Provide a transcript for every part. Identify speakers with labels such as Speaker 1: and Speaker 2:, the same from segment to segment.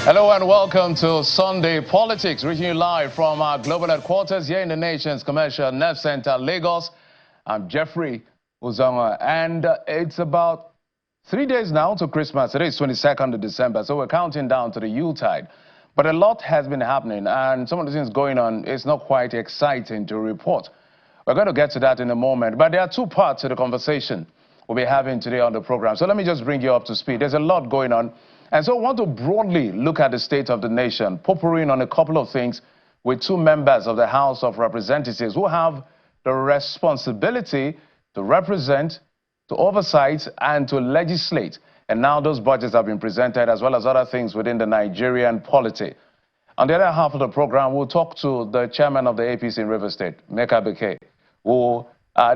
Speaker 1: Hello and welcome to Sunday Politics, reaching you live from our global headquarters here in the nation's commercial nerve center, Lagos. I'm Jeffrey Uzonga, and it's about 3 days now to Christmas. Today is 22nd of December, so we're counting down to the Yuletide. But a lot has been happening, and some of the things going on is not quite exciting to report. We're going to get to that in a moment, but there are two parts to the conversation we'll be having today on the program. So let me just bring you up to speed. There's a lot going on. And so I want to broadly look at the state of the nation, purring on a couple of things with two members of the House of Representatives who have the responsibility to represent, to oversight, and to legislate. And now those budgets have been presented, as well as other things within the Nigerian polity. On the other half of the program, we'll talk to the chairman of the APC in Rivers State, Meka Bekee, who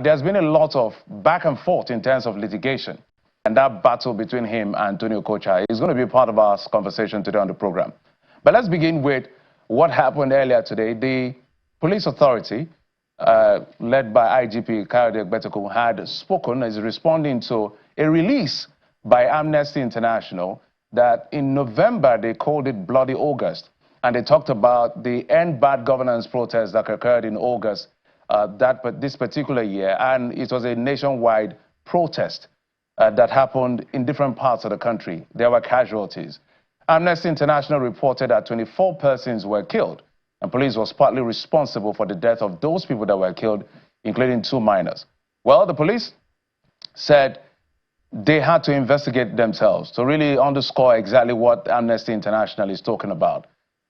Speaker 1: there's been a lot of back and forth in terms of litigation. And that battle between him and Tony Okocha is going to be part of our conversation today on the program. But let's begin with what happened earlier today. The police authority, led by IGP Kayode Egbetokun, had spoken, is responding to a release by Amnesty International that in November they called it Bloody August. And they talked about the End Bad Governance protest that occurred in August this particular year. And it was a nationwide protest that happened in different parts of the country. There were casualties. Amnesty International reported that 24 persons were killed, and police was partly responsible for the death of those people that were killed, including 2 minors. Well, the police said they had to investigate themselves to really underscore exactly what Amnesty International is talking about.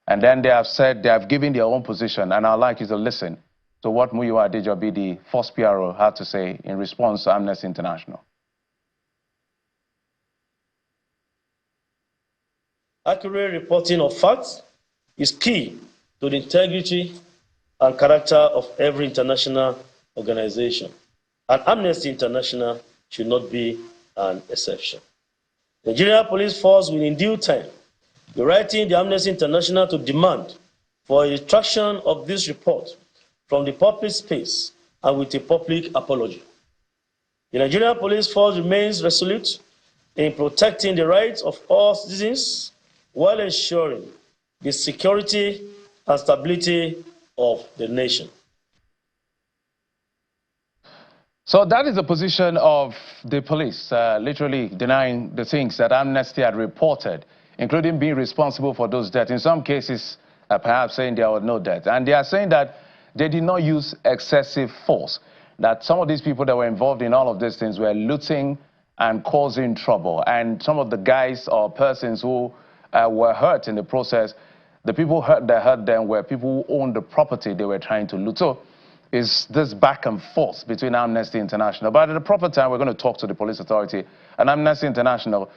Speaker 1: And then they have said they have given their own position, and I'd like you to listen to what Muyiwa Adejobi, the first PRO, had to say in response to Amnesty International.
Speaker 2: Accurate reporting of facts is key to the integrity and character of every international organization, and Amnesty International should not be an exception. The Nigerian Police Force will in due time be writing the Amnesty International to demand for a retraction of this report from the public space and with a public apology. The Nigerian Police Force remains resolute in protecting the rights of all citizens while ensuring the security and stability of the nation.
Speaker 1: So that is the position of the police, literally denying the things that Amnesty had reported, including being responsible for those deaths. In some cases, perhaps saying there were no deaths. And they are saying that they did not use excessive force, that some of these people that were involved in all of these things were looting and causing trouble. And some of the guys or persons who were hurt in the process, the people that hurt them were people who owned the property they were trying to loot. So it's this back and forth between Amnesty International. But at the proper time, we're going to talk to the police authority and Amnesty International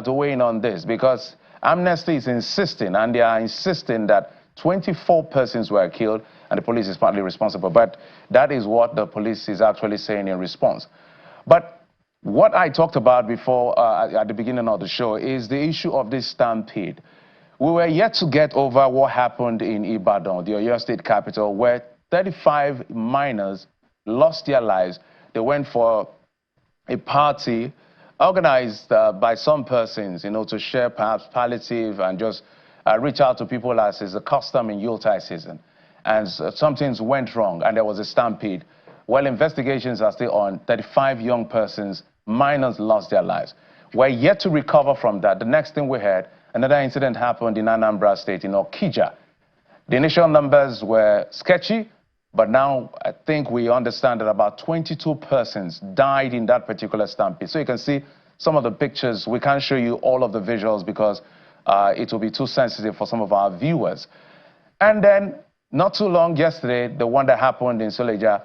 Speaker 1: to weigh in on this, because Amnesty is insisting, and they are insisting, that 24 persons were killed and the police is partly responsible. But that is what the police is actually saying in response. But what I talked about before at the beginning of the show is the issue of this stampede. We were yet to get over what happened in Ibadan, the Oyo State capital, where 35 minors lost their lives. They went for a party organized by some persons, to share perhaps palliative and just reach out to people, as is a custom in Yuletide season. And some things went wrong, and there was a stampede. Well, investigations are still on. 35 young persons, minors, lost their lives. We're yet to recover from that. The next thing we heard, another incident happened in Anambra State, in Okija. The initial numbers were sketchy, but now I think we understand that about 22 persons died in that particular stampede. So you can see some of the pictures. We can't show you all of the visuals because it will be too sensitive for some of our viewers. And then, not too long yesterday, the one that happened in Suleja,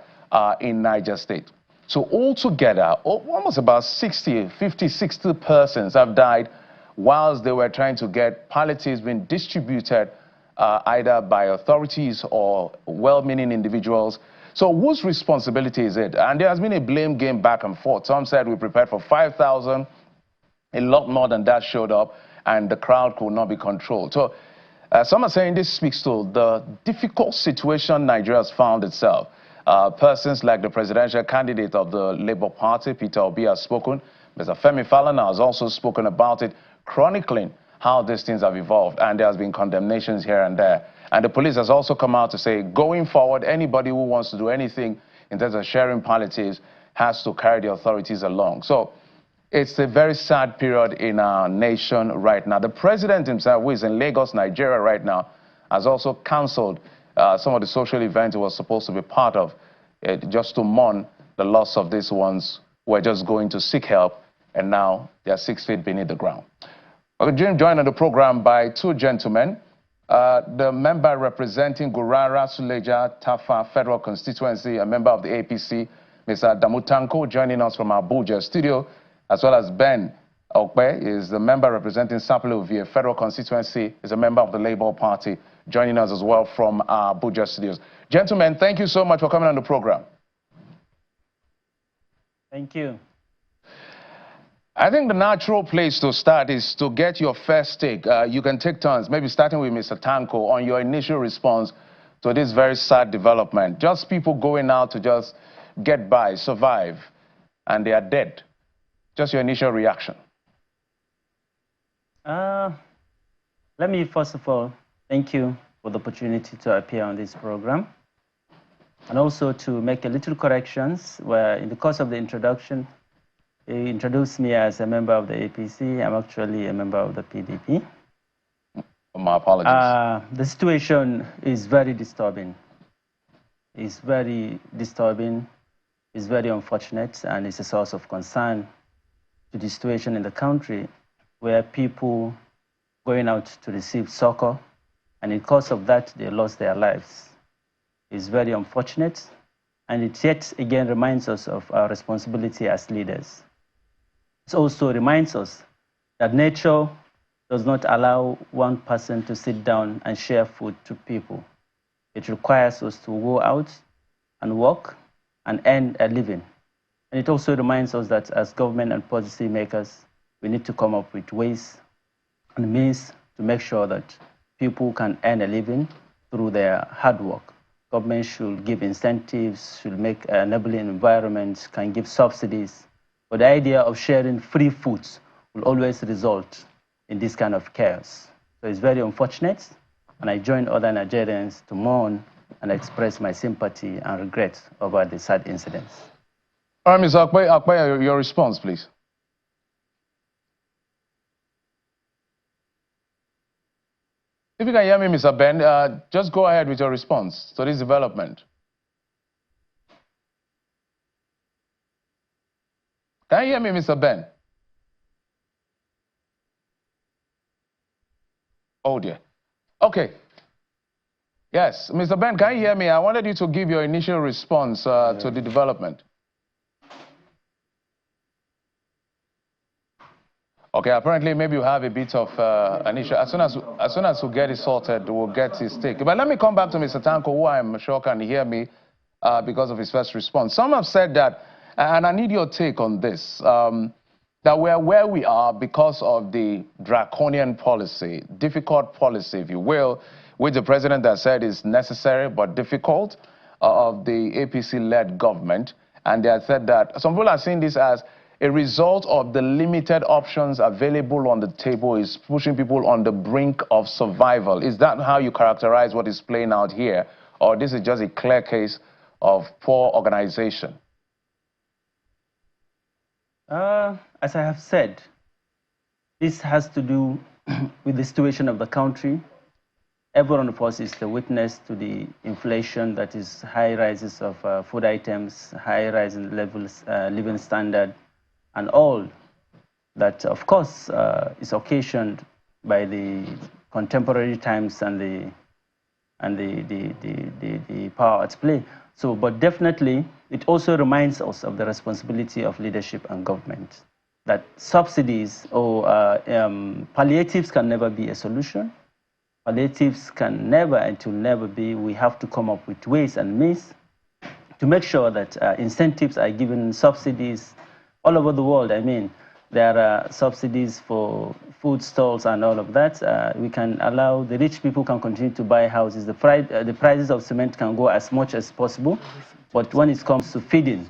Speaker 1: in Niger State. So altogether, almost about 60 persons have died whilst they were trying to get palliatives being distributed either by authorities or well-meaning individuals. So whose responsibility is it? And there has been a blame game back and forth. Some said we prepared for 5,000. A lot more than that showed up, and the crowd could not be controlled. So some are saying this speaks to the difficult situation Nigeria has found itself. Persons like the presidential candidate of the Labour Party, Peter Obi, has spoken. Mr. Femi Falana has also spoken about it, chronicling how these things have evolved, and there has been condemnations here and there. And the police has also come out to say, going forward, anybody who wants to do anything in terms of sharing palliatives has to carry the authorities along. So it's a very sad period in our nation right now. The president himself, who is in Lagos, Nigeria right now, has also cancelled some of the social events he was supposed to be part of, just to mourn the loss of these ones who were just going to seek help, and now they are 6 feet beneath the ground. We're joined on the program by two gentlemen. The member representing Gurara Suleja Tafa Federal Constituency, a member of the APC, Mr. Damutanko, joining us from Abuja studio, as well as Ben Okpe, is the member representing Sapele Federal Constituency, is a member of the Labour Party, joining us as well from Abuja studios. Gentlemen, thank you so much for coming on the program.
Speaker 3: Thank you.
Speaker 1: I think the natural place to start is to get your first take. You can take turns, maybe starting with Mr. Tanko, on your initial response to this very sad development. Just people going out to just get by, survive, and they are dead. Just your initial reaction.
Speaker 3: Let me first of all thank you for the opportunity to appear on this program, and also to make a little corrections where in the course of the introduction, he introduced me as a member of the APC. I'm actually a member of the PDP.
Speaker 1: My apologies.
Speaker 3: The situation is very disturbing. It's very disturbing. It's very unfortunate, and it's a source of concern to the situation in the country where people going out to receive succor, and in the course of that, they lost their lives. It's very unfortunate, and it yet again reminds us of our responsibility as leaders. It also reminds us that nature does not allow one person to sit down and share food to people. It requires us to go out and work and earn a living. And it also reminds us that as government and policy makers, we need to come up with ways and means to make sure that people can earn a living through their hard work. Government should give incentives, should make enabling environments, can give subsidies. But the idea of sharing free foods will always result in this kind of chaos. So it's very unfortunate, and I join other Nigerians to mourn and express my sympathy and regret over the sad incidents.
Speaker 1: All right, Ms. Akpe, your response, please. If you can hear me, Mr. Ben, just go ahead with your response to this development. Can you hear me, Mr. Ben? Oh, dear. Okay. Yes, Mr. Ben, can you hear me? I wanted you to give your initial response to the development. Okay, apparently maybe you have a bit of an issue. As soon as we get it sorted, we'll get his take. But let me come back to Mr. Tanko, who I'm sure can hear me because of his first response. Some have said that, and I need your take on this, that we're where we are because of the draconian policy, difficult policy, if you will, which the president has said is necessary but difficult, of the APC-led government. And they have said that some people are seeing this as a result of the limited options available on the table is pushing people on the brink of survival. Is that how you characterize what is playing out here? Or this is just a clear case of poor organization?
Speaker 3: As I have said, this has to do with the situation of the country. Every one of us is the witness to the inflation, that is high rises of food items, high rise in levels, living standard, and all that, of course, is occasioned by the contemporary times and the power at play. So, but definitely, it also reminds us of the responsibility of leadership and government, that subsidies or palliatives can never be a solution. Palliatives can never and will never be. We have to come up with ways and means to make sure that incentives are given, subsidies all over the world. I mean, there are subsidies for food stalls and all of that. We can allow the rich people can continue to buy houses. The prices of cement can go as much as possible. But when it comes to feeding,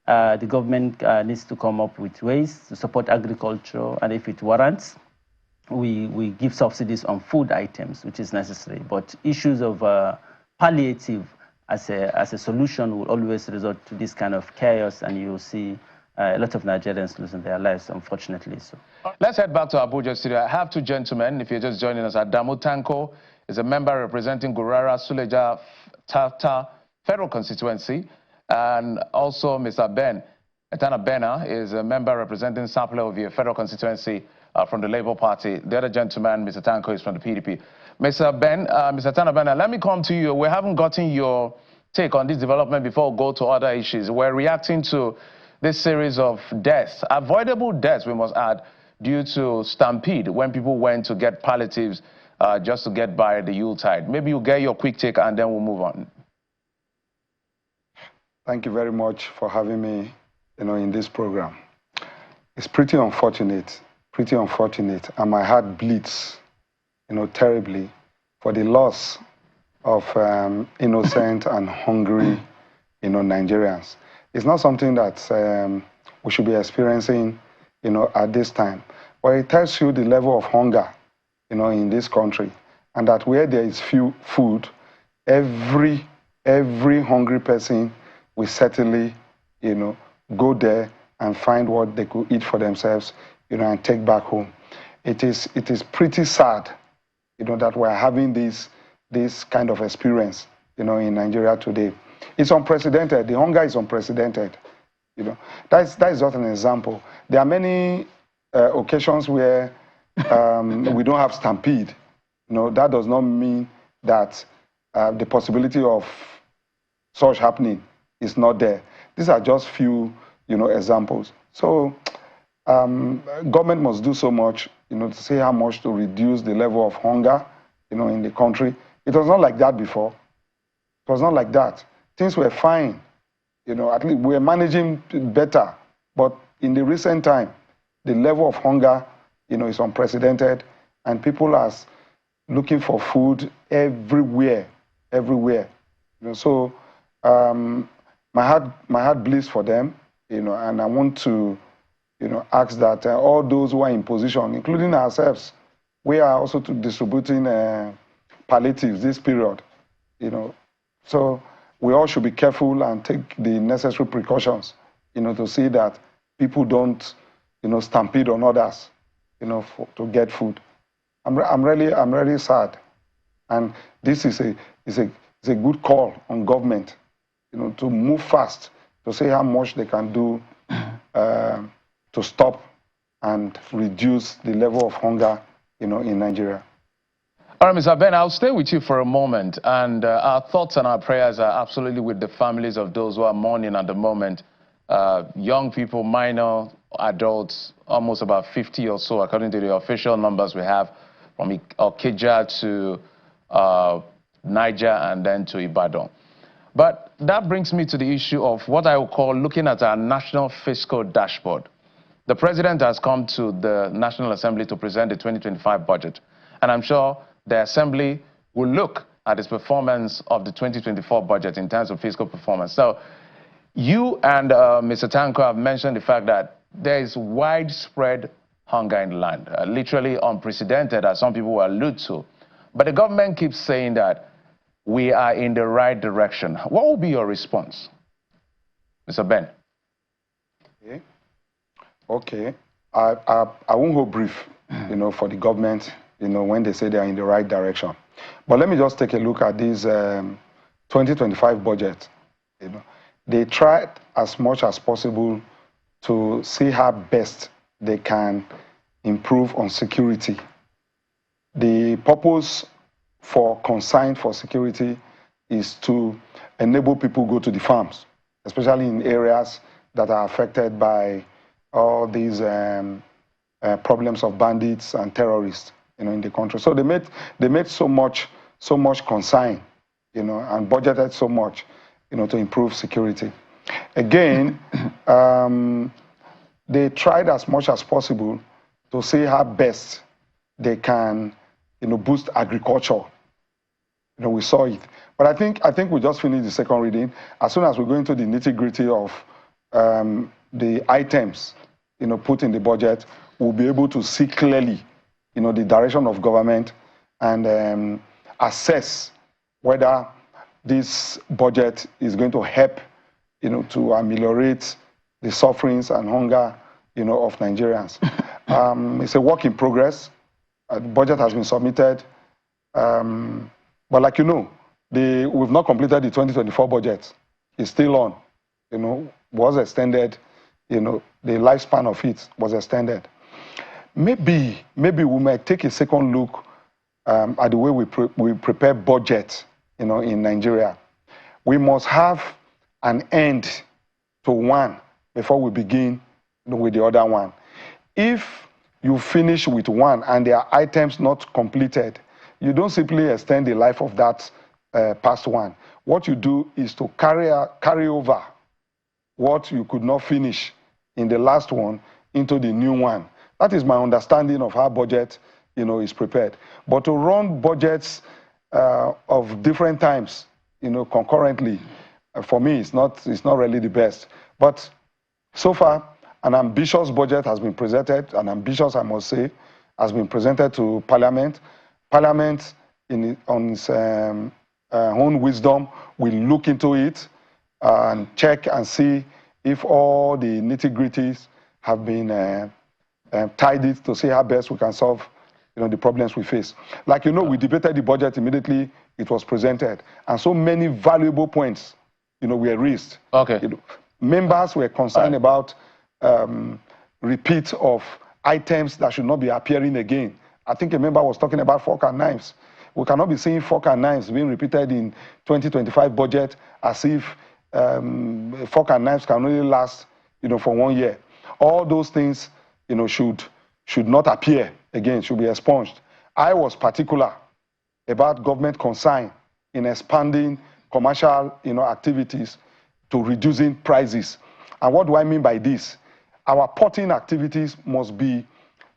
Speaker 3: the government needs to come up with ways to support agriculture, and if it warrants, we give subsidies on food items, which is necessary. But issues of palliative as a solution will always resort to this kind of chaos, and you'll see a lot of Nigerians losing their lives, unfortunately. So
Speaker 1: let's head back to Abuja studio. I have two gentlemen, if you're just joining us. Adamu Tanko is a member representing Gurara Suleja Tata Federal Constituency, and also Mr. Ben Etana Bena is a member representing Sapele of your Federal Constituency from the Labour Party. The other gentleman, Mr. Tanko, is from the PDP. Mr. Etana Bena, let me come to you. We haven't gotten your take on this development before we go to other issues. We're reacting to this series of deaths, avoidable deaths, we must add, due to stampede when people went to get palliatives just to get by the Yuletide. Maybe you'll get your quick take and then we'll move on.
Speaker 4: Thank you very much for having me, in this program. It's pretty unfortunate, and my heart bleeds, terribly for the loss of innocent and hungry, Nigerians. It's not something that we should be experiencing, at this time. But it tells you the level of hunger, in this country, and that where there is few food, every hungry person will certainly, go there and find what they could eat for themselves, and take back home. It is pretty sad, that we're having this kind of experience, in Nigeria today. It's unprecedented. The hunger is unprecedented. That is just an example. There are many occasions where we don't have stampede. That does not mean that the possibility of such happening is not there. These are just few, examples. So government must do so much, to see how much to reduce the level of hunger, in the country. It was not like that before. It was not like that. Things were fine. At least we're managing better. But in the recent time, the level of hunger, is unprecedented, and people are looking for food everywhere. So my heart bleeds for them, and I want to, ask that all those who are in position, including ourselves, we are also distributing palliatives this period, So we all should be careful and take the necessary precautions, to see that people don't, stampede on others, to get food. I'm really sad, and this is a good call on government, to move fast, to see how much they can do to stop and reduce the level of hunger, in Nigeria.
Speaker 1: All right, Mr. Ben, I'll stay with you for a moment. And our thoughts and our prayers are absolutely with the families of those who are mourning at the moment. Young people, minor adults, almost about 50 or so, according to the official numbers we have, from Okija to Niger and then to Ibadan. But that brings me to the issue of what I would call looking at our national fiscal dashboard. The president has come to the National Assembly to present the 2025 budget. And I'm sure the Assembly will look at its performance of the 2024 budget in terms of fiscal performance. So you and Mr. Tanko have mentioned the fact that there is widespread hunger in the land, literally unprecedented, as some people will allude to. But the government keeps saying that we are in the right direction. What will be your response, Mr. Ben?
Speaker 4: Okay. I won't go brief, for the government, when they say they are in the right direction. But let me just take a look at this 2025 budget. They tried as much as possible to see how best they can improve on security. The purpose for concern for security is to enable people go to the farms, especially in areas that are affected by all these problems of bandits and terrorists, in the country. So they made so much concern, and budgeted so much, to improve security. Again, they tried as much as possible to see how best they can, boost agriculture. We saw it. But I think we just finished the second reading. As soon as we go into the nitty-gritty of the items, put in the budget, we'll be able to see clearly, the direction of government and assess whether this budget is going to help, to ameliorate the sufferings and hunger, of Nigerians. It's a work in progress. The budget has been submitted. But like we've not completed the 2024 budget. It's still on, was extended, the lifespan of it was extended. Maybe we might take a second look at the way we prepare budget, in Nigeria. We must have an end to one before we begin with the other one. If you finish with one and there are items not completed, you don't simply extend the life of that past one. What you do is to carry over what you could not finish in the last one into the new one. That is my understanding of how budget, is prepared. But to run budgets of different times, concurrently, for me, it's not really the best. But so far, an ambitious budget has been presented, ambitious, I must say, has been presented to Parliament. Parliament, on its own wisdom, will look into it and check and see if all the nitty-gritties have been tidied to see how best we can solve the problems we face. Like, we debated the budget immediately it was presented, and so many valuable points, were raised.
Speaker 1: Okay.
Speaker 4: Members were concerned about repeat of items that should not be appearing again. I think a member was talking about fork and knives. We cannot be seeing fork and knives being repeated in 2025 budget as if fork and knives can only last, for 1 year. All those things, should not appear again, should be expunged. I was particular about government concern in expanding commercial, activities to reducing prices. And what do I mean by this? Our porting activities must be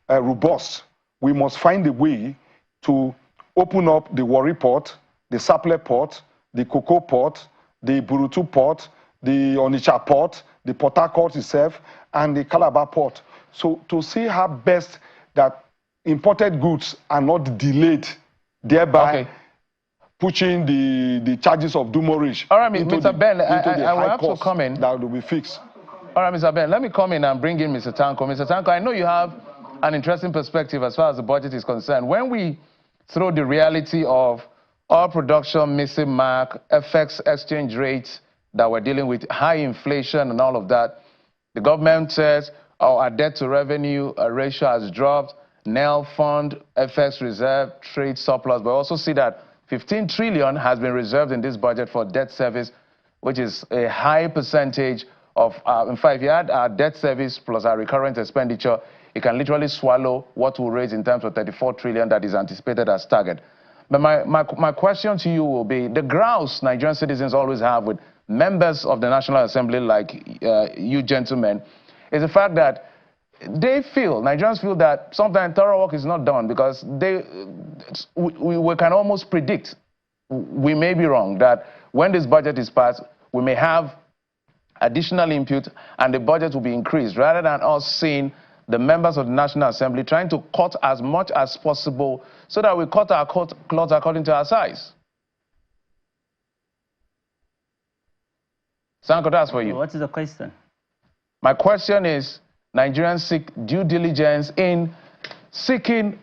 Speaker 4: robust. We must find a way to open up the Warri port, the Sapele port, the Cocoa port, the Burutu port, the Onitsha port, the Port Harcourt itself, and the Calabar port. So to see how best that imported goods are not delayed, thereby pushing the charges of demurrage.
Speaker 1: All right, Mr. Ben, I will have to come in.
Speaker 4: That will be fixed.
Speaker 1: All right, Mr. Ben, let me come in and bring in Mr. Tanko. Mr. Tanko, I know you have an interesting perspective as far as the budget is concerned. When we throw the reality of oil production missing mark, FX exchange rates that we're dealing with, high inflation and all of that, the government says our debt to revenue ratio has dropped, NEL fund, FX reserve, trade surplus, but also see that 15 trillion has been reserved in this budget for debt service, which is a high percentage of, in fact, if you add our debt service plus our recurrent expenditure, it can literally swallow what we'll raise in terms of 34 trillion that is anticipated as target. But my question to you will be, the grouse Nigerian citizens always have with members of the National Assembly like you gentlemen, is the fact that Nigerians feel that sometimes thorough work is not done because we can almost predict, we may be wrong, that when this budget is passed, we may have additional input and the budget will be increased, rather than us seeing the members of the National Assembly trying to cut as much as possible so that we cut our cloth according to our size. Sanko, that's for you.
Speaker 3: What is the question?
Speaker 1: My question is, Nigerians seek due diligence in seeking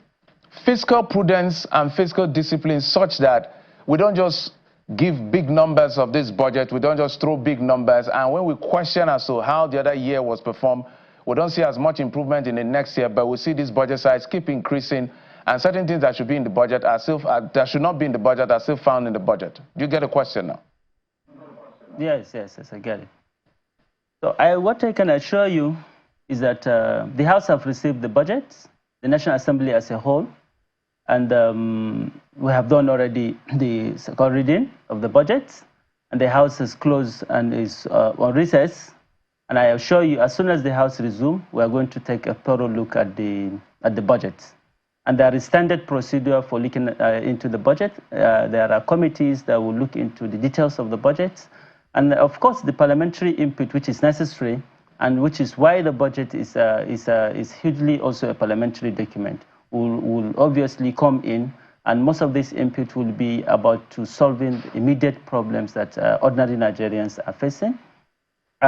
Speaker 1: fiscal prudence and fiscal discipline such that we don't just give big numbers of this budget, we don't just throw big numbers, and when we question as to how the other year was performed, we don't see as much improvement in the next year, but we see this budget size keep increasing, and certain things that should be in the budget are still, that should not be in the budget are still found in the budget. Do you get a question now?
Speaker 3: Yes, I get it. So what I can assure you is that the House have received the budget, the National Assembly as a whole, and we have done already the second reading of the budget, and the House is closed and is on recess. And I assure you, as soon as the House resumes, we are going to take a thorough look at the budget. And there is standard procedure for looking into the budget. There are committees that will look into the details of the budget. And of course, the parliamentary input, which is necessary, and which is why the budget is hugely also a parliamentary document. will obviously come in, and most of this input will be about to solving the immediate problems that ordinary Nigerians are facing.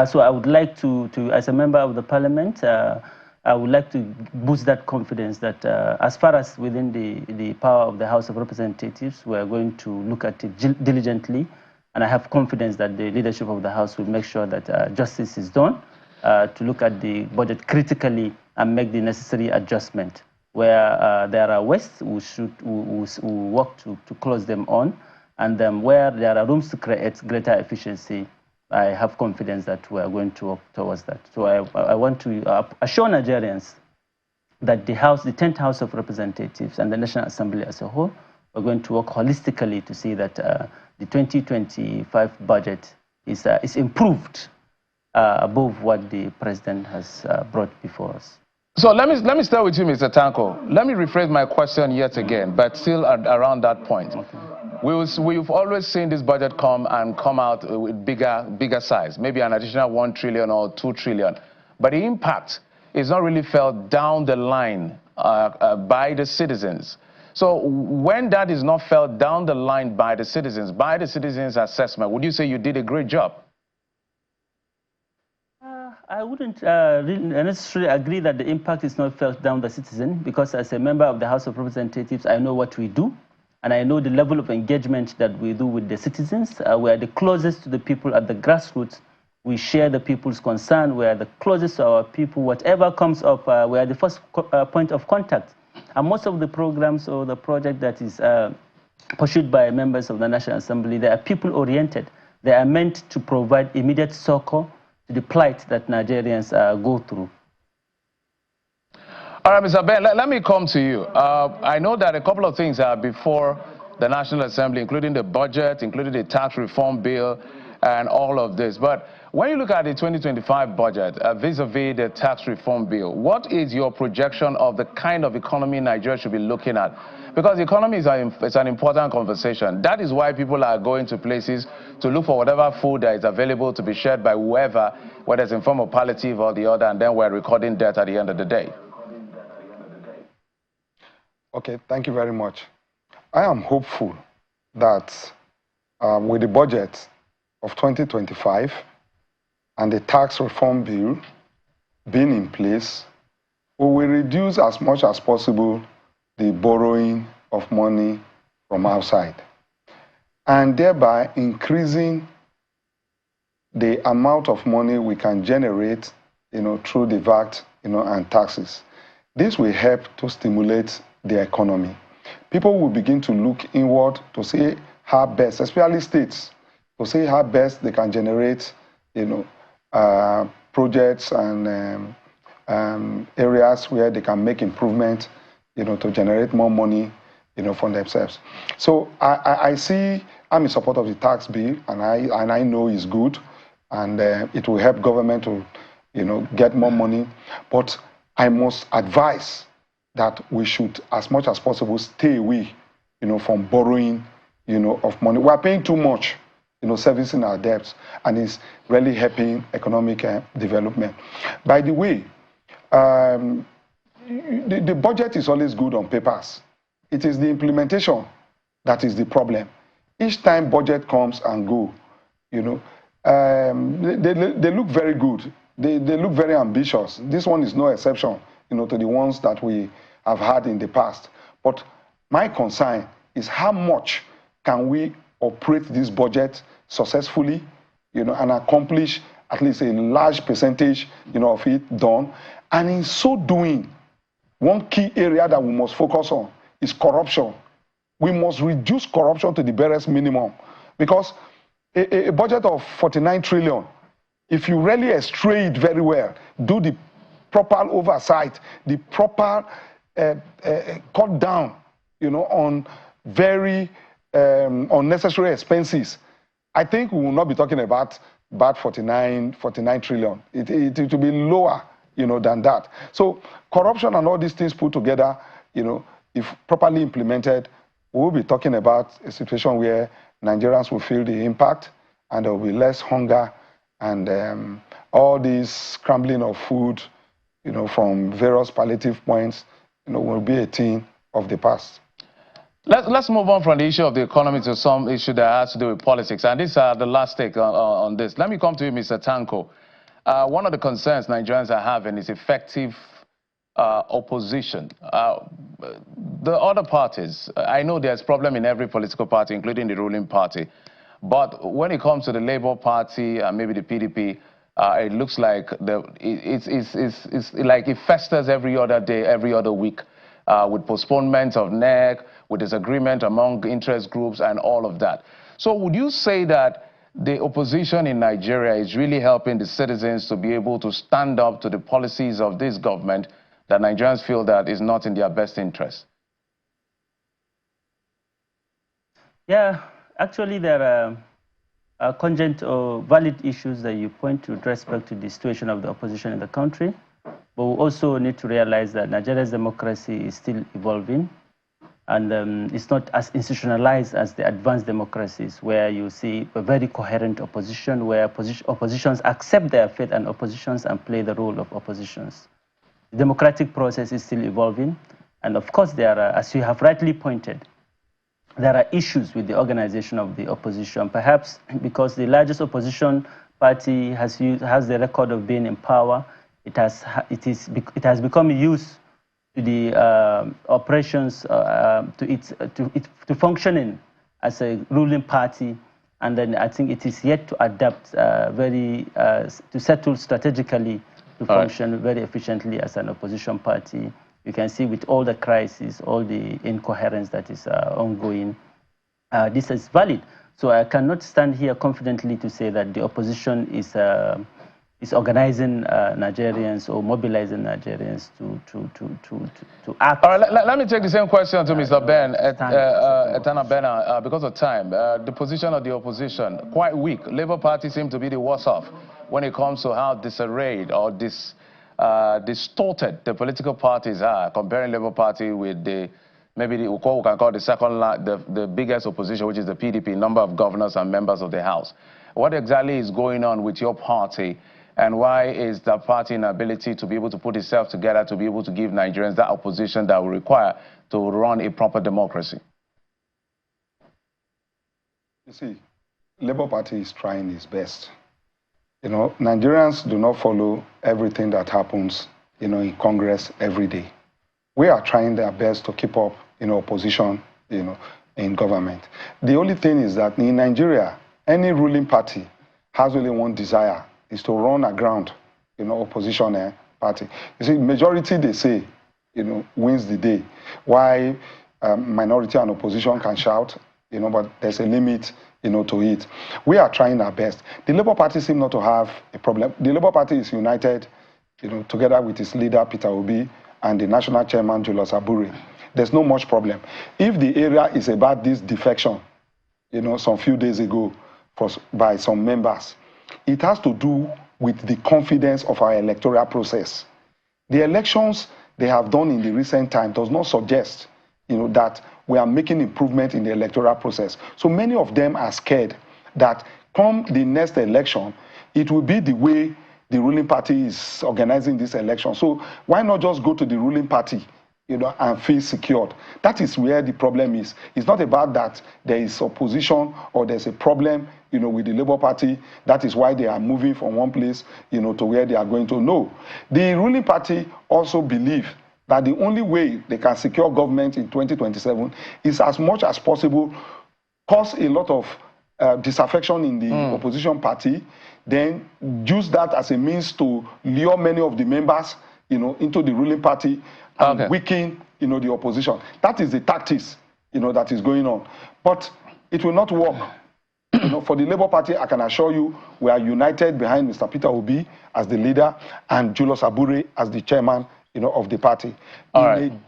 Speaker 3: So I would like to, as a member of the parliament, I would like to boost that confidence that as far as within the power of the House of Representatives, we are going to look at it diligently. And I have confidence that the leadership of the House will make sure that justice is done, to look at the budget critically and make the necessary adjustment. Where there are wastes, we work to close them on. And then where there are rooms to create greater efficiency, I have confidence that we are going to work towards that. So I want to assure Nigerians that the 10th House of Representatives and the National Assembly as a whole are going to work holistically to see that the 2025 budget is improved above what the President has brought before us.
Speaker 1: So let me start with you, Mr. Tanko. Let me rephrase my question yet again, but still around that point. Okay. We've always seen this budget come out with bigger size, maybe an additional 1 trillion or 2 trillion. But the impact is not really felt down the line by the citizens. So when that is not felt down the line by the citizens' assessment, would you say you did a great job?
Speaker 3: I wouldn't really necessarily agree that the impact is not felt down the citizen, because as a member of the House of Representatives, I know what we do, and I know the level of engagement that we do with the citizens. We are the closest to the people at the grassroots. We share the people's concern. We are the closest to our people. Whatever comes up, we are the first point of contact. And most of the programs or the project that is pursued by members of the National Assembly, they are people-oriented. They are meant to provide immediate succor to the plight that Nigerians go through.
Speaker 1: All right, Mr. Ben, let me come to you. I know that a couple of things are before the National Assembly, including the budget, including the tax reform bill, and all of this. But when you look at the 2025 budget vis-a-vis the tax reform bill, what is your projection of the kind of economy Nigeria should be looking at? Because the economy is an important conversation. That is why people are going to places to look for whatever food that is available to be shared by whoever, whether it's in form of palliative or the other, and then we're recording debt at the end of the day.
Speaker 4: Okay, thank you very much. I am hopeful that with the budget of 2025 and the tax reform bill being in place, we will reduce as much as possible the borrowing of money from outside, and thereby increasing the amount of money we can generate, through the VAT, and taxes. This will help to stimulate the economy. People will begin to look inward to see how best, especially states, to see how best they can generate, projects and areas where they can make improvement, to generate more money, for themselves. So I'm in support of the tax bill, and I know it's good, and it will help government to, get more money. But I must advise that we should, as much as possible, stay away, from borrowing, of money. We are paying too much, servicing our debts, and it's really helping economic development. By the way, the budget is always good on papers. It is the implementation that is the problem. Each time budget comes and go, they look very good. They look very ambitious. This one is no exception, to the ones that we have had in the past. But my concern is how much can we operate this budget successfully, and accomplish at least a large percentage, of it done. And in so doing, one key area that we must focus on is corruption. We must reduce corruption to the barest minimum, because a budget of 49 trillion, if you really estray it very well, do the proper oversight, the proper cut down, on very unnecessary expenses, I think we will not be talking about 49 trillion. It will be lower, than that. So corruption and all these things put together, if properly implemented, we will be talking about a situation where Nigerians will feel the impact, and there will be less hunger, and all this scrambling of food, from various palliative points, will be a thing of the past.
Speaker 1: Let's move on from the issue of the economy to some issue that has to do with politics. And this is the last take on this. Let me come to you, Mr. Tanko. One of the concerns Nigerians are having is effective opposition. The other parties, I know there's problem in every political party, including the ruling party. But when it comes to the Labour Party and maybe the PDP, it looks like it's like it festers every other day, every other week, with postponement of NEC, with disagreement among interest groups and all of that. So would you say that the opposition in Nigeria is really helping the citizens to be able to stand up to the policies of this government that Nigerians feel that is not in their best interest?
Speaker 3: Yeah, actually there are cogent or valid issues that you point to with respect to the situation of the opposition in the country. But we also need to realize that Nigeria's democracy is still evolving, and it's not as institutionalized as the advanced democracies, where you see a very coherent opposition, where oppositions accept their fate and oppositions and play the role of oppositions. The democratic process is still evolving, and of course there are, as you have rightly pointed, there are issues with the organization of the opposition, perhaps because the largest opposition party has the record of being in power. It has become used to the operations, to functioning as a ruling party, and then I think it is yet to adapt to settle strategically to function very efficiently as an opposition party. You can see with all the crises, all the incoherence that is ongoing, this is valid. So I cannot stand here confidently to say that the opposition is organizing Nigerians or mobilizing Nigerians to act.
Speaker 1: All right, let me take the same question to Mr. Ben, Etana Bena, because of time. The position of the opposition, quite weak. Labour Party seems to be the worst off when it comes to how disarrayed or distorted the political parties are, comparing Labour Party with maybe what we can call the second, the biggest opposition, which is the PDP, number of governors and members of the House. What exactly is going on with your party, and why is the party inability to be able to put itself together to be able to give Nigerians that opposition that will require to run a proper democracy?
Speaker 4: You see, Labour Party is trying its best. Nigerians do not follow everything that happens, in Congress every day. We are trying their best to keep up, opposition, in government. The only thing is that in Nigeria, any ruling party has only one desire, is to run aground, opposition party. You see, majority, they say, wins the day. Why minority and opposition can shout, but there's a limit, to it. We are trying our best. The Labour Party seems not to have a problem. The Labour Party is united, together with its leader, Peter Obi, and the national chairman, Julius Abure. There's no much problem. If the area is about this defection, some few days ago by some members, it has to do with the confidence of our electoral process. The elections they have done in the recent time does not suggest, that we are making improvement in the electoral process. So many of them are scared that come the next election, it will be the way the ruling party is organizing this election. So why not just go to the ruling party, and feel secured? That is where the problem is. It's not about that there is opposition or there's a problem, with the Labour Party. That is why they are moving from one place, to where they are going to. No. The ruling party also believe that the only way they can secure government in 2027 is as much as possible cause a lot of disaffection in the opposition party, then use that as a means to lure many of the members, into the ruling party and weaken, the opposition. That is the tactics, that is going on. But it will not work. For the Labour Party, I can assure you, we are united behind Mr. Peter Obi as the leader and Julius Abure as the chairman, of the party.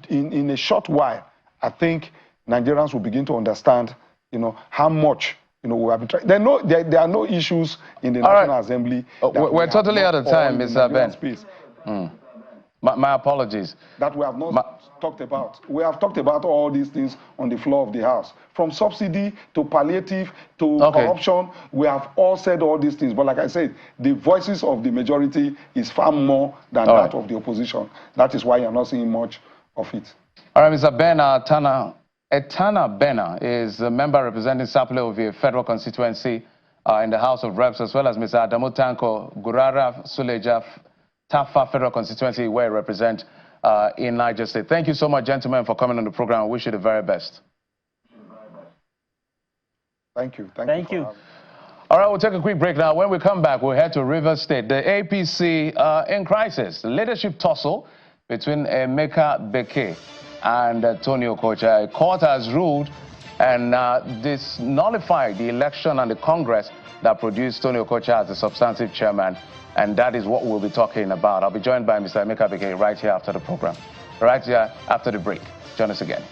Speaker 4: In a short while, I think Nigerians will begin to understand, how much, we have been trying. There are no issues in the National Assembly.
Speaker 1: We're totally out of time, Mr. Ben. My apologies.
Speaker 4: That we have not talked about. We have talked about all these things on the floor of the House. From subsidy to palliative to corruption, we have all said all these things. But like I said, the voices of the majority is far more than that of the opposition. That is why you're not seeing much of it.
Speaker 1: All right, Mr. Ben Etana Bena is a member representing Sapele of a federal constituency in the House of Reps, as well as Mr. Adamu Tanko Gurara Suleja Tafa federal constituency, where I represent in Niger State. Thank you so much, gentlemen, for coming on the program. I wish you the very best.
Speaker 4: Thank you.
Speaker 3: Thank you.
Speaker 1: All right, we'll take a quick break now. When we come back, we'll head to Rivers State. The APC in crisis. Leadership tussle between Emeka Beke and Tony Okocha. A court has ruled and this nullified the election and the Congress that produced Tony Okocha as the substantive chairman. And that is what we'll be talking about. I'll be joined by Mr. Emeka Beke right here after the program. Right here after the break. Join us again.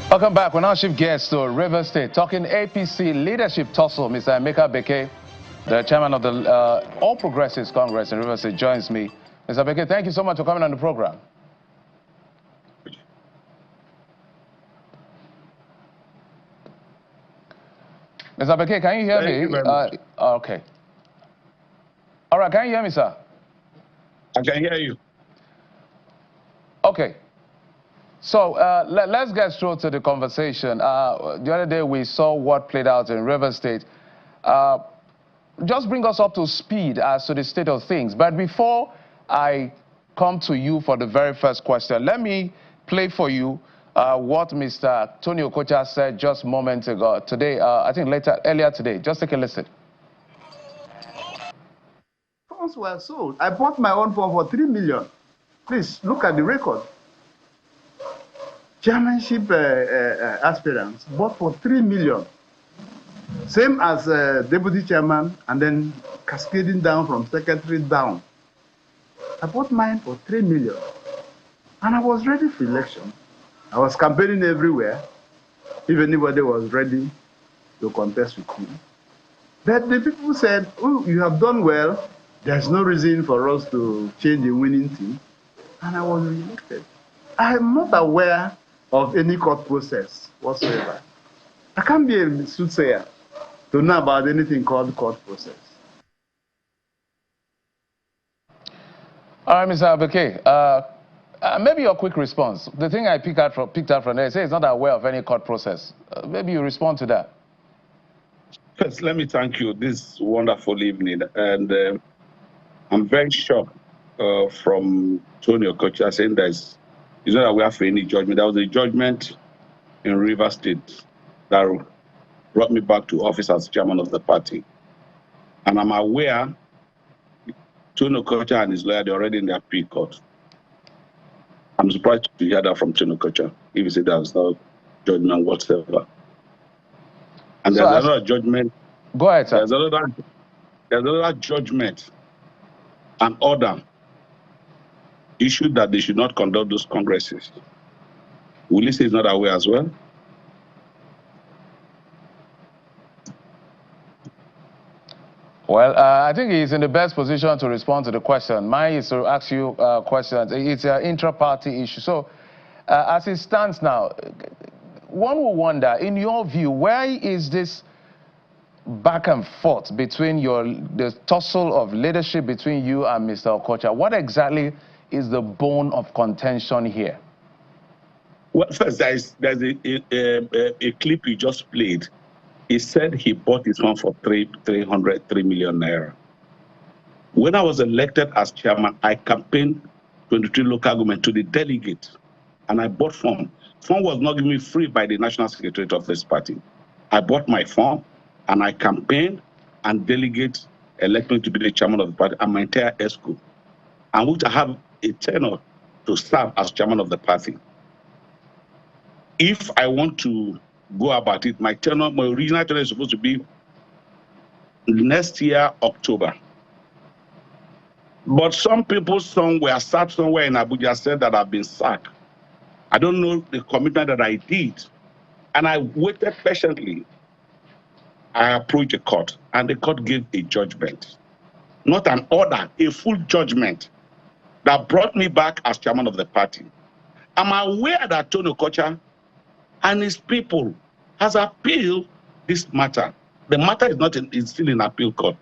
Speaker 1: Welcome back. We're now shift gears to Rivers State, talking APC leadership tussle. Mr. Emeka Beke, the chairman of the All Progressives Congress in Rivers State, joins me. Mr. Beke, thank you so much for coming on the program. Mr. Beke, can you hear me?
Speaker 5: Thank you very much.
Speaker 1: Okay. All right, can you hear me, sir?
Speaker 5: I can hear you.
Speaker 1: Okay. So let's get straight to the conversation. The other day we saw what played out in Rivers State. Just bring us up to speed as to the state of things. But before I come to you for the very first question, let me play for you what Mr. Tony Okocha said just moments ago. Today, I think earlier today. Just take a listen.
Speaker 6: Phones were sold. I bought my own phone for 3 million. Please look at the record. Chairmanship aspirants bought for 3 million. Same as deputy chairman, and then cascading down from secretary down. I bought mine for 3 million. And I was ready for election. I was campaigning everywhere, if anybody was ready to contest with me. But the people said, oh, you have done well. There's no reason for us to change the winning team. And I was re-elected. I am not aware of any court process whatsoever. I can't be a soothsayer to know about anything called court process.
Speaker 1: All right, Mr. Abeke, maybe your quick response. The thing I picked out from there, say it's not aware of any court process. Maybe you respond to that.
Speaker 5: First, let me thank you this wonderful evening. And I'm very shocked from Tony Okocha saying that he's not aware of any judgment. There was a judgment in Rivers State that brought me back to office as chairman of the party. And I'm aware Tony Okocha and his lawyer, they're already in the appeal court. I'm surprised to hear that from Tony Okocha, if he said there's no judgment whatsoever. And there's another judgment.
Speaker 1: Go ahead, sir.
Speaker 5: There's another judgment, an order issued that they should not conduct those congresses. Will he say he's not aware as well?
Speaker 1: Well, I think he's in the best position to respond to the question. Mine is to ask you questions. It's an intra-party issue. So, as it stands now, one will wonder, in your view, where is this back and forth between the tussle of leadership between you and Mr. Okocha? What exactly is the bone of contention here?
Speaker 5: Well, first, there's a clip you just played. He said he bought his phone for 3 million naira. When I was elected as chairman, I campaigned 23 local government to the delegate, and I bought phone. Phone was not given me free by the national secretariat of this party. I bought my phone, and I campaigned, and delegate elected me to be the chairman of the party, and my entire ESCO, and which I have a tenure to serve as chairman of the party. If I want to go about it, my original tenure is supposed to be next year, October. But some people were sat somewhere in Abuja said that I've been sacked. I don't know the commitment that I did. And I waited patiently. I approached the court, and the court gave a judgment. Not an order, a full judgment that brought me back as chairman of the party. I'm aware that Tony Okocha and his people has appealed this matter. The matter is still in appeal court.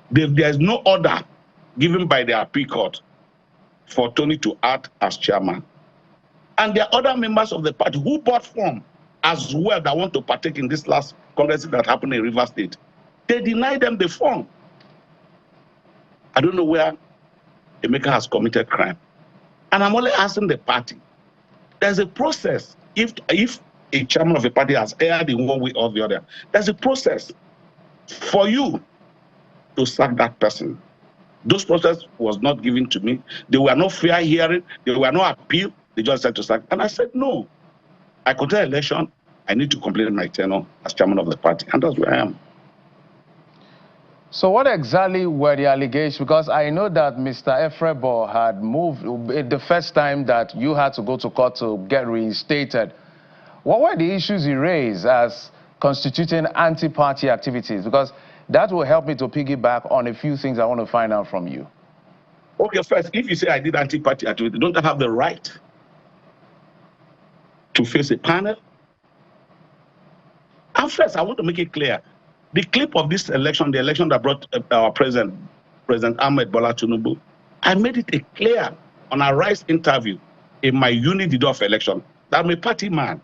Speaker 5: There is no order given by the appeal court for Tony to act as chairman. And there are other members of the party who bought form as well that want to partake in this last congress that happened in Rivers State. They denied them the form. I don't know where Emeka has committed crime. And I'm only asking the party, there's a process. If a chairman of a party has erred in one way or the other, there's a process for you to sack that person. Those process was not given to me. There were no fair hearing. There were no appeal. They just said to sack. And I said, no. I contest election. I need to complete my tenure as chairman of the party. And that's where I am.
Speaker 1: So what exactly were the allegations? Because I know that Mr. Efrebo had moved the first time that you had to go to court to get reinstated. What were the issues he raised as constituting anti-party activities? Because that will help me to piggyback on a few things I want to find out from you.
Speaker 5: Okay, first, if you say I did anti-party activity, don't I have the right to face a panel? And first, I want to make it clear. The clip of this election, the election that brought our President Ahmed Bola Tinubu, I made it clear on a Rice interview in my unit of election that I'm a party man.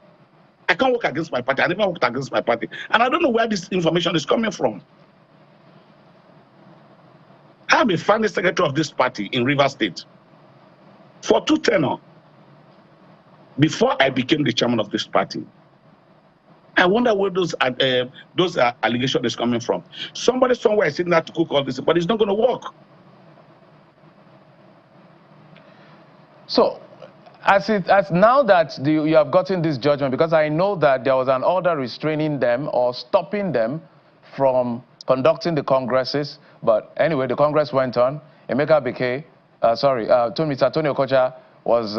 Speaker 5: I can't work against my party. I never worked against my party. And I don't know where this information is coming from. I'm a founding secretary of this party in Rivers State for 2 tenures before I became the chairman of this party. I wonder where those allegations is coming from. Somebody somewhere is sitting there to cook all this, but it's not going to work.
Speaker 1: So, as now that you have gotten this judgment, because I know that there was an order restraining them or stopping them from conducting the congresses, but anyway, the congress went on. Emeka became, Mr. Tony Okocha was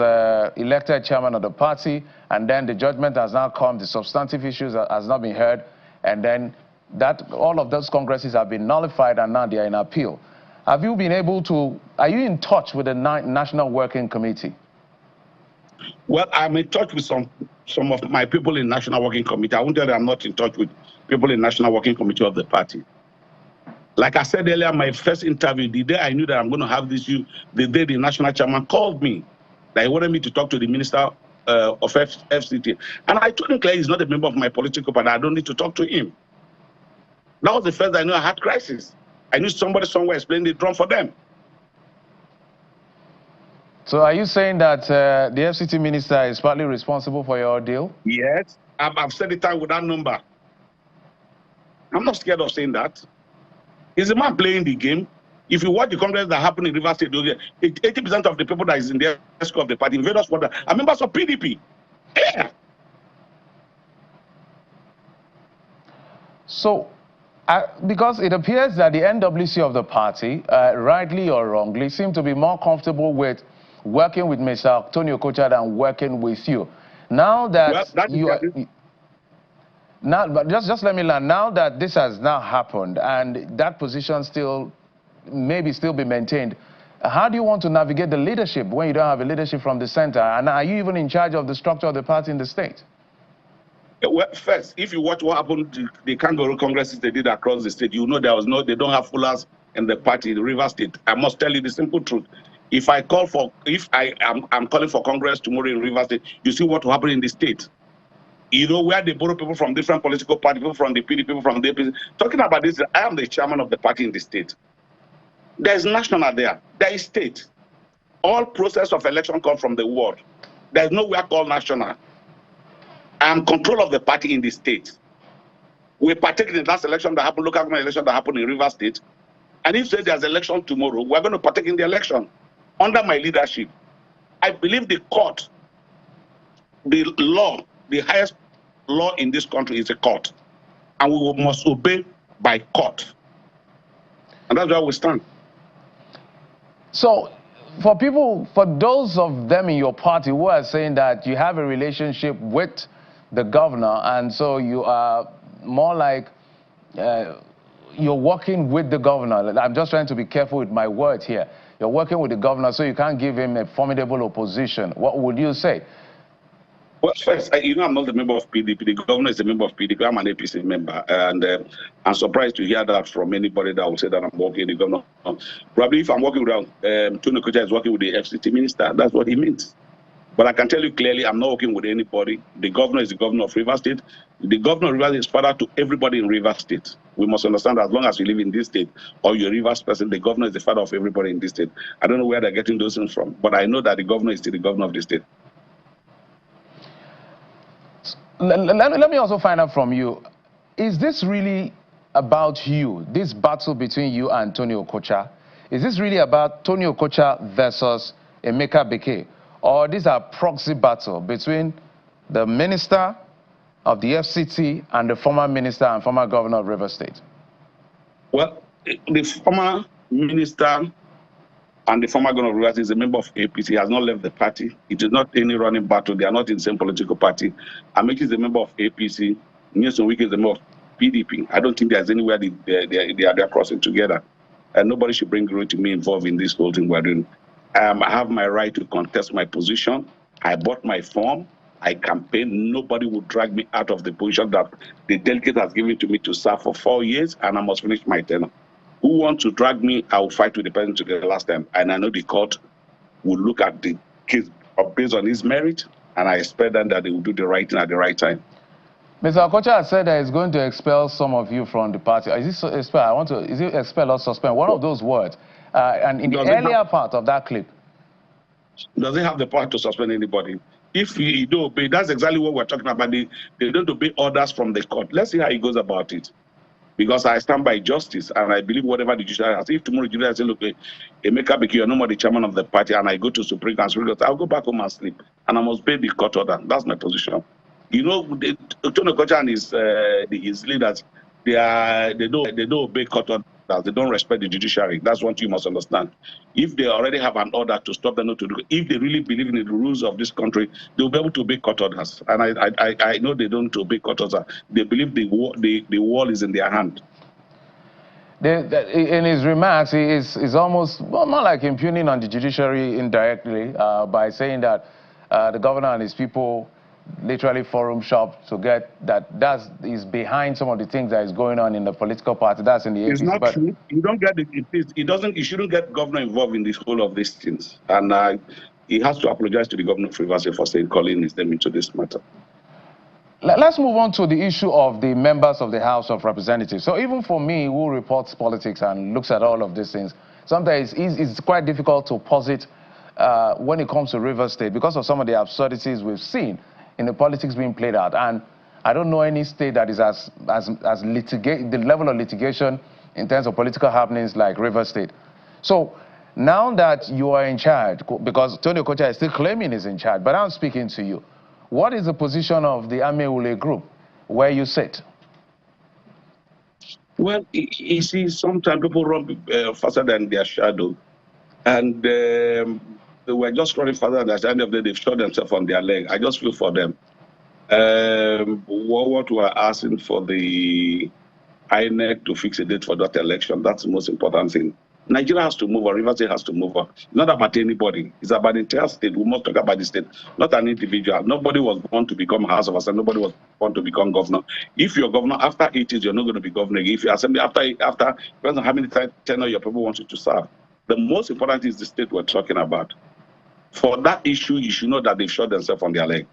Speaker 1: elected chairman of the party, and then the judgment has now come, the substantive issues has not been heard, and then all of those congresses have been nullified, and now they are in appeal. Have you been able to, are you in touch with the National Working Committee?
Speaker 5: Well, I'm in touch with some of my people in National Working Committee. I won't tell you I'm not in touch with people in National Working Committee of the party. Like I said earlier, my first interview, the day I knew that I'm going to have this issue, the day the national chairman called me, that he wanted me to talk to the minister of FCT. And I told him clearly he's not a member of my political party. I don't need to talk to him. That was the first I knew I had crisis. I knew somebody somewhere is playing the drum for them.
Speaker 1: So are you saying that the FCT minister is partly responsible for your ordeal?
Speaker 5: Yes. I've said it time with that number. I'm not scared of saying that. He's a man playing the game. If you watch the congress that happened in Rivers State, 80% of the people that is in the ESCO of the party, invaders for that, are members of PDP. Yeah. So, because it appears that the NWC of the party, rightly or wrongly, seem to be more comfortable with working with Mr. Tony Okocha than working with you. Now that but just let me learn. Now that this has now happened and that position still maybe still be maintained, how do you want to navigate the leadership when you don't have a leadership from the center? And are you even in charge of the structure of the party in the state? Well, first, if you watch what happened to the kangaroo congresses they did across the state, you know they don't have fullers in the party, the Rivers State. I must tell you the simple truth. If I'm calling for Congress tomorrow in Rivers State, you see what will happen in the state. You know where they borrow people from different political parties, people from the PDP, people from the APC. Talking about this, I am the chairman of the party in the state. There is national there. There is state. All process of election come from the world. There is nowhere called national. I am control of the party in the state. We partake in the last election that happened, local government election that happened in Rivers State. And if there's election tomorrow, we're going to partake in the election under my leadership. I believe the court, the law, the highest law in this country is a court. And we must obey by court. And that's where we stand.
Speaker 1: So, for those of them in your party who are saying that you have a relationship with the governor, and so you are more like you're working with the governor. I'm just trying to be careful with my words here. You're working with the governor, so you can't give him a formidable opposition. What would you say?
Speaker 5: Well, first, I'm not a member of PDP. The governor is a member of PDP. I'm an APC member. And I'm surprised to hear that from anybody that will say that I'm working with the governor. Probably if I'm working with Tony Kocha is working with the FCT minister, that's what he means. But I can tell you clearly, I'm not working with anybody. The governor is the governor of Rivers State. The governor of Rivers State is father to everybody in Rivers State. We must understand that as long as you live in this state or you're a Rivers person, the governor is the father of everybody in this state. I don't know where they're getting those things from, but I know that the governor is still the governor of the state.
Speaker 1: Let me also find out from you, is this really about you, this battle between you and Tony Okocha? Is this really about Tony Okocha versus Emeka Beke? Or these are proxy battle between the minister of the FCT and the former minister and former governor of Rivers State?
Speaker 5: Well, the former minister and the former governor of Rivers is a member of APC. He has not left the party. It is not any running battle. They are not in the same political party. Amechi is a member of APC. Nyesom Wike is a member of PDP. I don't think there's anywhere they are crossing together. And nobody should bring to me involved in this whole thing we're doing. I have my right to contest my position. I bought my form. I campaigned. Nobody would drag me out of the position that the delegate has given to me to serve for 4 years, and I must finish my tenure. Who wants to drag me, I will fight with the president to the last time. And I know the court will look at the case based on his merit, and I expect them that they will do the right thing at the right time.
Speaker 1: Mr. Okocha has said that he's going to expel some of you from the party. Is it expel? Is it expel or suspend? One of those words. And in the earlier part of that clip.
Speaker 5: Does he have the power to suspend anybody? If he don't obey, that's exactly what we're talking about. They don't obey orders from the court. Let's see how he goes about it. Because I stand by justice, and I believe whatever the judiciary has. If tomorrow the judiciary says, look, Emeka Beke, you're no more the chairman of the party, and I go to Supreme Court, I'll go back home and sleep. And I must pay the court order. That's my position. You know, Tony Okocha and his leaders, they don't obey court orders. They don't respect the judiciary. That's what you must understand. If they already have an order to stop them not to do it, if they really believe in the rules of this country, they'll be able to obey court orders. And I know they don't obey court orders. They believe the wall is in their hand.
Speaker 1: In his remarks, he is almost, well, not like impugning on the judiciary indirectly by saying that the governor and his people literally forum shop to get that is behind some of the things that is going on in the political party. That's in the APC.
Speaker 5: It's not true. You don't get you shouldn't get governor involved in this whole of these things. And he has to apologize to the governor of Rivers State for calling his name into this matter.
Speaker 1: Let's move on to the issue of the members of the House of Representatives. So even for me, who reports politics and looks at all of these things, sometimes it's quite difficult to posit when it comes to Rivers State because of some of the absurdities we've seen in the politics being played out. And I don't know any state that is the level of litigation in terms of political happenings like Rivers State. So now that you are in charge, because Tony Okocha is still claiming he's in charge, but I'm speaking to you, what is the position of the Ameule group where you sit?
Speaker 5: Well, you see, sometimes people run faster than their shadow. And they were just running faster than at the end of the day, they've shot themselves on their leg. I just feel for them. What we're asking for the INEC to fix a date for that election, that's the most important thing. Nigeria has to move on, Rivers State has to move on. It's not about anybody. It's about the entire state. We must talk about the state, not an individual. Nobody was born to become House of Assembly. Nobody was born to become governor. If you're governor, after 8 years, you're not going to be governor. If you're assembly, after depends on how many tenure your people want you to serve. The most important is the state we're talking about. For that issue, you should know that they've shot themselves on their leg.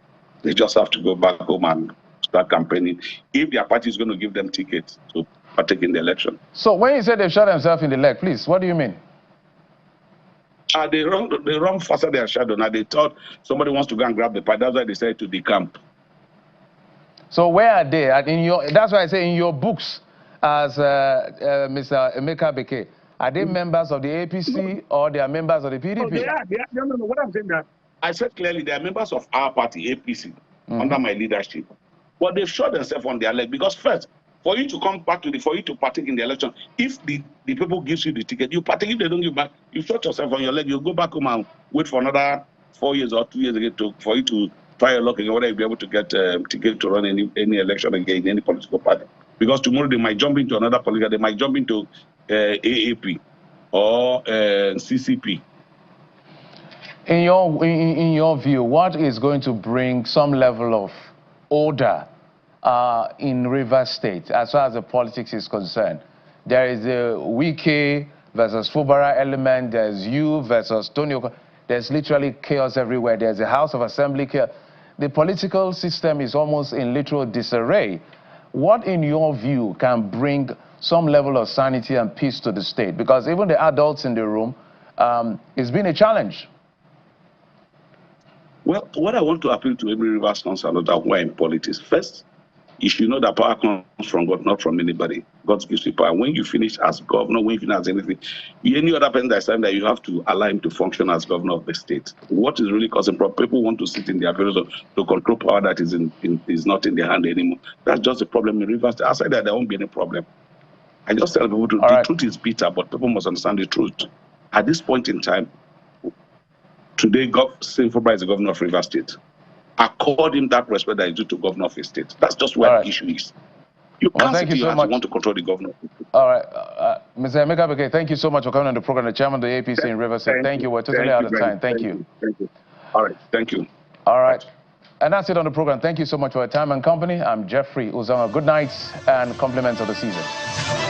Speaker 5: They just have to go back home and start campaigning. If their party is going to give them tickets to partake in the election.
Speaker 1: So when you say they've shot themselves in the leg, please, what do you mean?
Speaker 5: They run faster than their shadow. Now they thought somebody wants to go and grab the party. That's why they decided to decamp.
Speaker 1: So where are they? That's why I say in your books as Mr. Emeka Beke, are they members of the APC or they are members of the PDP?
Speaker 5: No, they are. No. What I'm saying that I said clearly they are members of our party, APC, under my leadership. But they've shot themselves on their leg because first, for you to come back for you to partake in the election, if the people gives you the ticket, you partake. If they don't give back, you shot yourself on your leg. You go back home and wait for another 4 years or 2 years again for you to try your luck again, whether you'll be able to get ticket to run any election again in any political party. Because tomorrow they might jump into another political, they might jump into AAP or CCP.
Speaker 1: In your view, what is going to bring some level of order in Rivers State as far as the politics is concerned? There is a Wike versus Fubara element. There's you versus Tonio. There's literally chaos everywhere. There's a House of Assembly chaos. The political system is almost in literal disarray. What, in your view, can bring some level of sanity and peace to the state? Because even the adults in the room, it's been a challenge.
Speaker 5: Well, what I want to appeal to every Rivers councillor that we're in politics, first, you should know that power comes from God, not from anybody. God gives you power. When you finish as governor, when you finish as anything, any other person that's saying that you have to allow him to function as governor of the state. What is really causing problems? People want to sit in their affairs to control power that is not in their hand anymore. That's just the problem in Rivers. Outside that, there won't be any problem. I just tell people the truth is bitter, but people must understand the truth. At this point in time, today, Sinfobra is the governor of Rivers State. Accord him that respect that is due to governor of a state. That's just where the issue is. You can't sit here and want to control the governor.
Speaker 1: All right. Mr. Emeka Bekele, thank you so much for coming on the program. The chairman of the APC in Rivers State. Thank you. We're totally out of time. Thank you.
Speaker 5: Thank you. All right. Thank you.
Speaker 1: All right. And that's it on the program. Thank you so much for your time and company. I'm Jeffrey Uzama. Good night and compliments of the season.